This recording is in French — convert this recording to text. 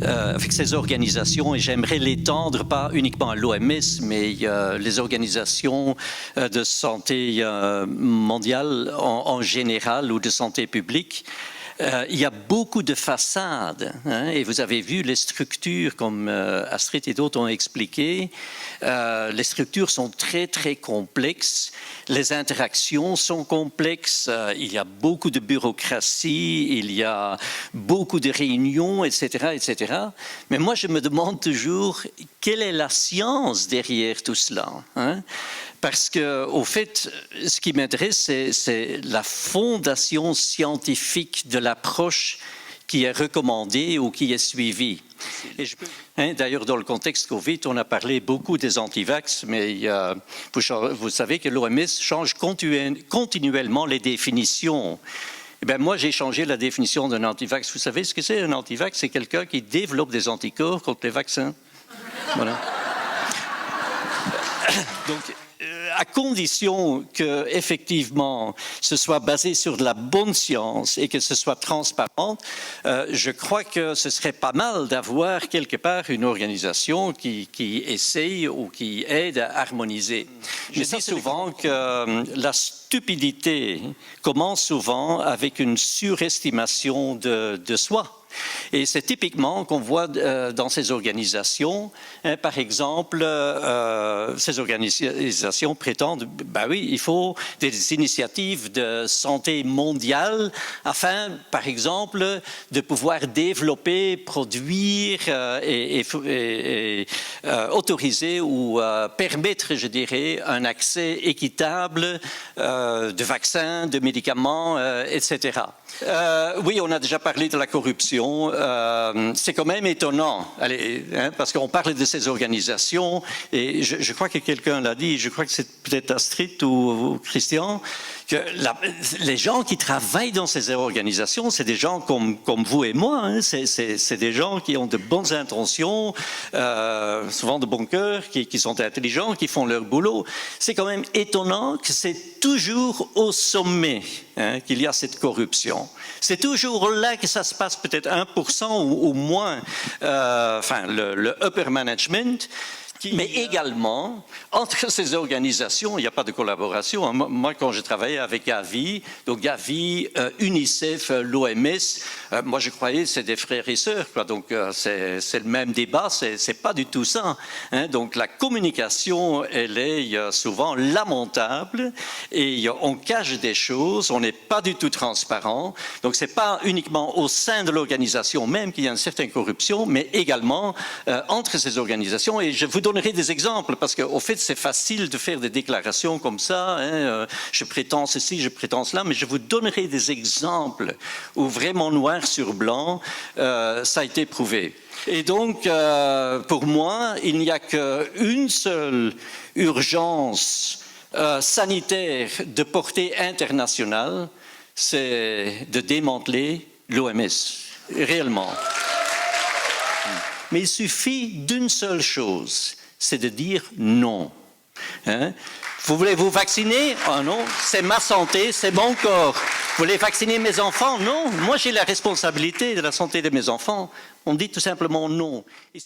avec ces organisations, et j'aimerais l'étendre pas uniquement à l'OMS, mais les organisations de santé mondiale en général ou de santé publique. Il y a beaucoup de façades, hein, et vous avez vu les structures, comme Astrid et d'autres ont expliqué. Les structures sont très, très complexes. Les interactions sont complexes. Il y a beaucoup de bureaucratie, il y a beaucoup de réunions, etc., etc. Mais moi, je me demande toujours, quelle est la science derrière tout cela, hein? Parce qu'au fait, ce qui m'intéresse, c'est la fondation scientifique de l'approche qui est recommandée ou qui est suivie. D'ailleurs, dans le contexte Covid, on a parlé beaucoup des antivax, mais vous savez que l'OMS change continuellement les définitions. Eh bien, moi, j'ai changé la définition d'un antivax. Vous savez ce que c'est un antivax? C'est quelqu'un qui développe des anticorps contre les vaccins. Voilà. Donc, à condition que, effectivement, ce soit basé sur de la bonne science et que ce soit transparent, je crois que ce serait pas mal d'avoir quelque part une organisation qui essaye ou qui aide à harmoniser. Je dis souvent que la stupidité commence souvent avec une surestimation de soi. Et c'est typiquement qu'on voit dans ces organisations. Hein, par exemple, ces organisations prétendent, ben oui, il faut des initiatives de santé mondiale afin, par exemple, de pouvoir développer, produire et autoriser ou permettre, je dirais, un accès équitable de vaccins, de médicaments, etc. Oui, on a déjà parlé de la corruption. C'est quand même étonnant, hein, parce qu'on parle de ces organisations, et je crois que quelqu'un l'a dit, je crois que c'est peut-être Astrid ou Christian, que les gens qui travaillent dans ces organisations, c'est des gens comme vous et moi, hein, c'est des gens qui ont de bonnes intentions, souvent de bon cœur, qui sont intelligents, qui font leur boulot. C'est quand même étonnant que c'est toujours au sommet, hein, qu'il y a cette corruption. C'est toujours là que ça se passe, peut-être 1% ou moins, enfin le upper management. Mais également, entre ces organisations, il n'y a pas de collaboration. Moi, quand je travaillais avec Gavi, donc Gavi, UNICEF, l'OMS, moi je croyais que c'est des frères et sœurs, quoi. Donc c'est le même débat, c'est pas du tout ça. Hein. Donc la communication, elle est souvent lamentable et on cache des choses, on n'est pas du tout transparent. Donc c'est pas uniquement au sein de l'organisation même qu'il y a une certaine corruption, mais également entre ces organisations. Et je vous donnerai des exemples, parce qu'au fait, c'est facile de faire des déclarations comme ça, hein, je prétends ceci, je prétends cela, mais je vous donnerai des exemples où vraiment noir sur blanc, ça a été prouvé. Et donc, pour moi, il n'y a qu'une seule urgence sanitaire de portée internationale, c'est de démanteler l'OMS, réellement. Mais il suffit d'une seule chose, c'est de dire non. Hein? Vous voulez vous vacciner? Oh non, c'est ma santé, c'est mon corps. Vous voulez vacciner mes enfants? Non, moi j'ai la responsabilité de la santé de mes enfants. On dit tout simplement non. Et